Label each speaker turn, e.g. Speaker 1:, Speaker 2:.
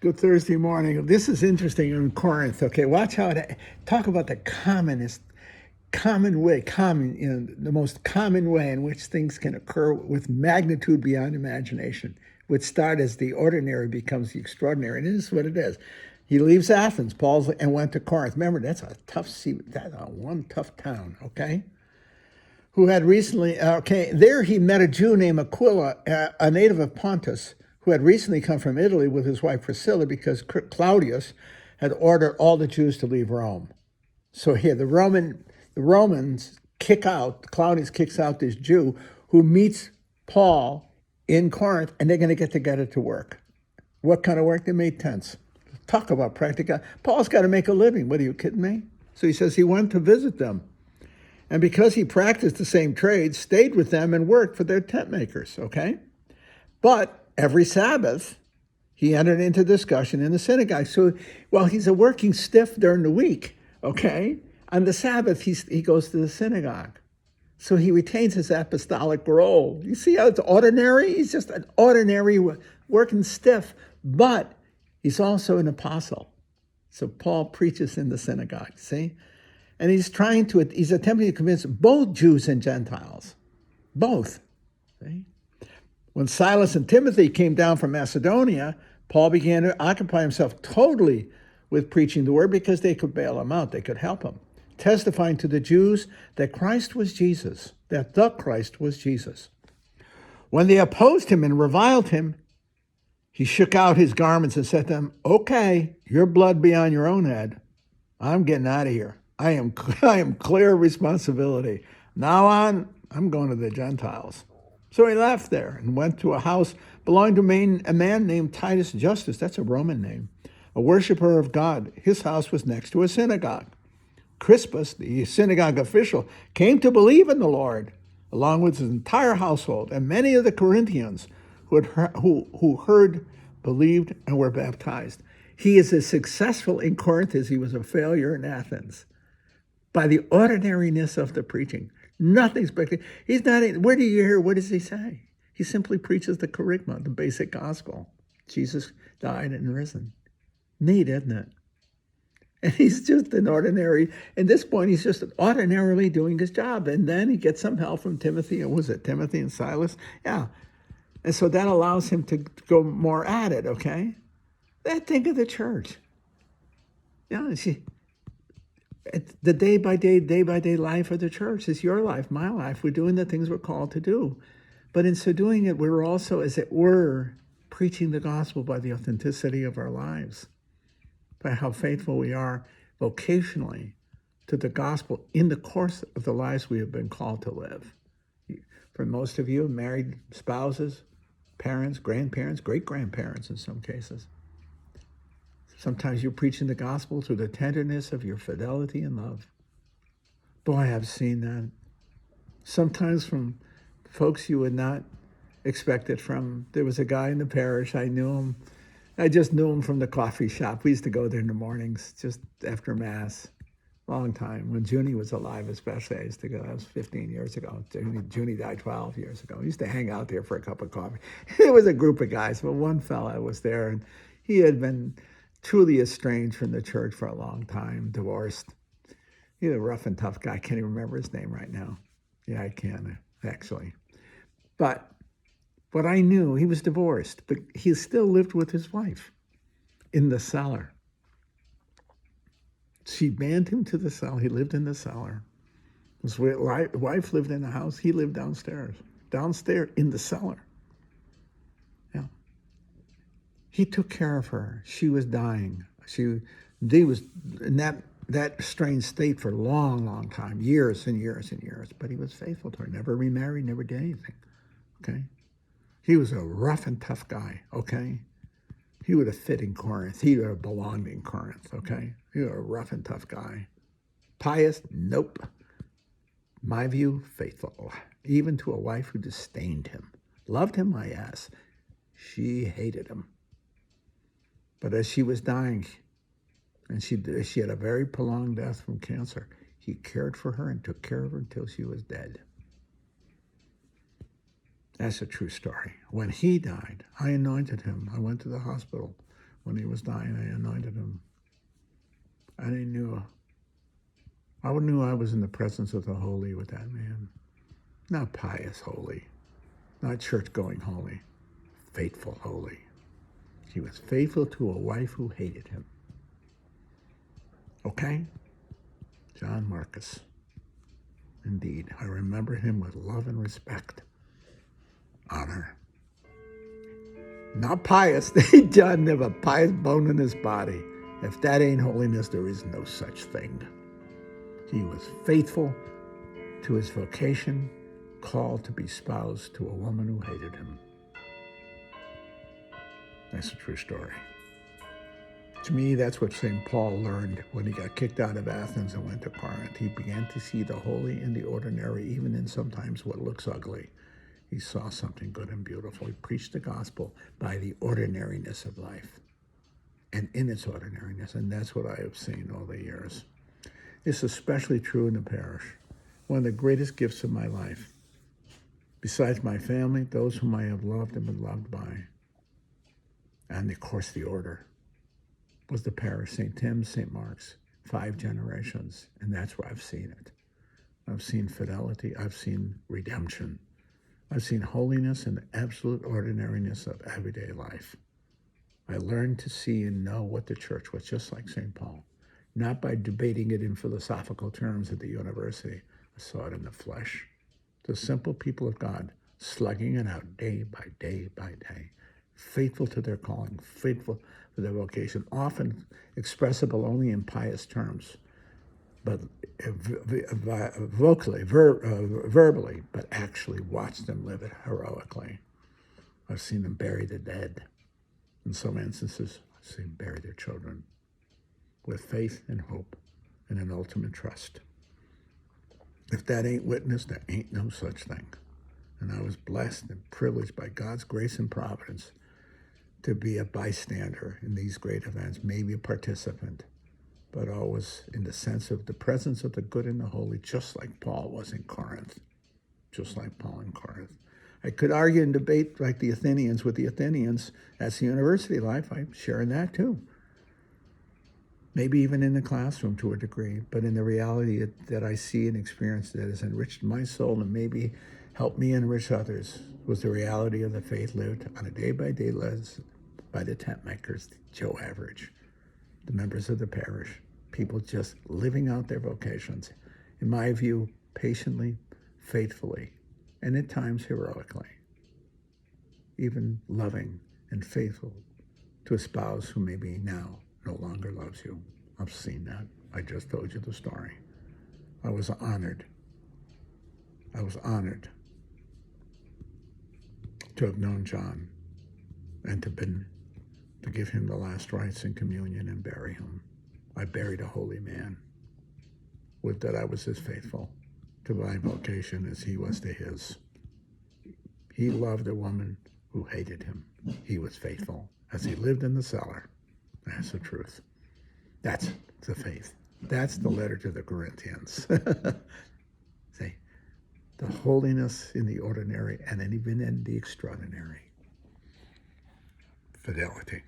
Speaker 1: Good Thursday morning. This is interesting in Corinth. Okay, watch how talk about the common way, the most common way in which things can occur with magnitude beyond imagination. Would start as the ordinary becomes the extraordinary, and it is what it is. He leaves Athens, and went to Corinth. Remember, that's a that's a one tough town. Okay, who had recently, there he met a Jew named Aquila, a native of Pontus, who had recently come from Italy with his wife Priscilla because Claudius had ordered all the Jews to leave Rome. So here, the Romans Claudius kicks out this Jew who meets Paul in Corinth, and they're going to get together to work. What kind of work? They made tents. Talk about practical. Paul's got to make a living. What, are you kidding me? So he says he went to visit them. And because he practiced the same trade, stayed with them and worked for their tent makers, okay? But every Sabbath, he entered into discussion in the synagogue. So while he's a working stiff during the week, okay, on the Sabbath, he goes to the synagogue. So he retains his apostolic role. You see how it's ordinary? He's just an ordinary working stiff, but he's also an apostle. So Paul preaches in the synagogue, see? And he's attempting to convince both Jews and Gentiles, both. See? When Silas and Timothy came down from Macedonia, Paul began to occupy himself totally with preaching the word because they could bail him out, they could help him, testifying to the Jews that Christ was Jesus, that the Christ was Jesus. When they opposed him and reviled him, he shook out his garments and said to them, "Okay, your blood be on your own head. I'm getting out of here. I am clear of responsibility. Now on, I'm going to the Gentiles." So he left there and went to a house belonging to a man named Titus Justus. That's a Roman name, a worshiper of God. His house was next to a synagogue. Crispus, the synagogue official, came to believe in the Lord, along with his entire household, and many of the Corinthians who heard, believed, and were baptized. He is as successful in Corinth as he was a failure in Athens by the ordinariness of the preaching. Nothing spectacular. He's not. Where do you hear? What does he say? He simply preaches the kerygma, the basic gospel. Jesus died and risen. Neat, isn't it? And he's just at this point, he's just ordinarily doing his job. And then he gets some help from Timothy. Was it Timothy and Silas? Yeah. And so that allows him to go more at it, okay? Think of the church. Yeah, the day by day life of the church is your life, my life. We're doing the things we're called to do. But in so doing it, we're also, as it were, preaching the gospel by the authenticity of our lives, by how faithful we are vocationally to the gospel in the course of the lives we have been called to live. For most of you, married spouses, parents, grandparents, great-grandparents in some cases. Sometimes you're preaching the gospel through the tenderness of your fidelity and love. Boy, I've seen that. Sometimes from folks you would not expect it from. There was a guy in the parish, I knew him. I just knew him from the coffee shop. We used to go there in the mornings, just after Mass. Long time. When Junie was alive, especially, I used to go. That was 15 years ago. Junie died 12 years ago. I used to hang out there for a cup of coffee. There was a group of guys, but one fella was there, and he had been truly estranged from the church for a long time, divorced. He's a rough and tough guy. I can't even remember his name right now. Yeah, I can, actually. But what I knew, he was divorced, but he still lived with his wife in the cellar. She banned him to the cellar. He lived in the cellar. His wife lived in the house. He lived downstairs in the cellar. Yeah. He took care of her. She was dying. They was in that strange state for a long, long time, years and years and years. But he was faithful to her. Never remarried. Never did anything. Okay. He was a rough and tough guy. Okay. He would have fit in Corinth. He would have belonged in Corinth, okay? He was a rough and tough guy. Pious? Nope. My view, faithful. Even to a wife who disdained him. Loved him, yes. She hated him. But as she was dying, and she had a very prolonged death from cancer, he cared for her and took care of her until she was dead. That's a true story. When he died, I anointed him. I went to the hospital when he was dying, I anointed him. And I knew I was in the presence of the holy with that man. Not pious holy, not church-going holy, faithful holy. He was faithful to a wife who hated him. Okay? John Marcus. Indeed, I remember him with love and respect, honor. Not pious. John never a pious bone in his body. If that ain't holiness, there is no such thing. He was faithful to his vocation, called to be spoused to a woman who hated him. That's a true story. To me, that's what St. Paul learned when he got kicked out of Athens and went to Corinth. He began to see the holy in the ordinary, even in sometimes what looks ugly. He saw something good and beautiful. He preached the gospel by the ordinariness of life and in its ordinariness. And that's what I have seen all the years. It's especially true in the parish. One of the greatest gifts of my life, besides my family, those whom I have loved and been loved by, and of course the order, was the parish, St. Tim's, St. Mark's, 5 generations. And that's where I've seen it. I've seen fidelity. I've seen redemption. I've seen holiness and the absolute ordinariness of everyday life. I learned to see and know what the church was, just like St. Paul. Not by debating it in philosophical terms at the university. I saw it in the flesh. The simple people of God, slugging it out day by day by day, faithful to their calling, faithful to their vocation, often expressible only in pious terms, but vocally, verbally, but actually watch them live it heroically. I've seen them bury the dead. In some instances, I've seen them bury their children with faith and hope and an ultimate trust. If that ain't witness, there ain't no such thing. And I was blessed and privileged by God's grace and providence to be a bystander in these great events, maybe a participant, but always in the sense of the presence of the good and the holy, just like Paul was in Corinth. Just like Paul in Corinth. I could argue and debate like the Athenians with the Athenians. That's the university life. I'm sharing that too. Maybe even in the classroom to a degree, but in the reality that I see and experience that has enriched my soul and maybe helped me enrich others was the reality of the faith lived on a day-by-day lens by the tent makers, Joe Average, the members of the parish, people just living out their vocations, in my view, patiently, faithfully, and at times heroically, even loving and faithful to a spouse who maybe now no longer loves you. I've seen that. I just told you the story. I was honored. I was honored to have known John and to give him the last rites and communion and bury him. I buried a holy man. With that, I was as faithful to my vocation as he was to his. He loved a woman who hated him. He was faithful as he lived in the cellar. That's the truth. That's the faith. That's the letter to the Corinthians. See, the holiness in the ordinary and even in the extraordinary. Fidelity.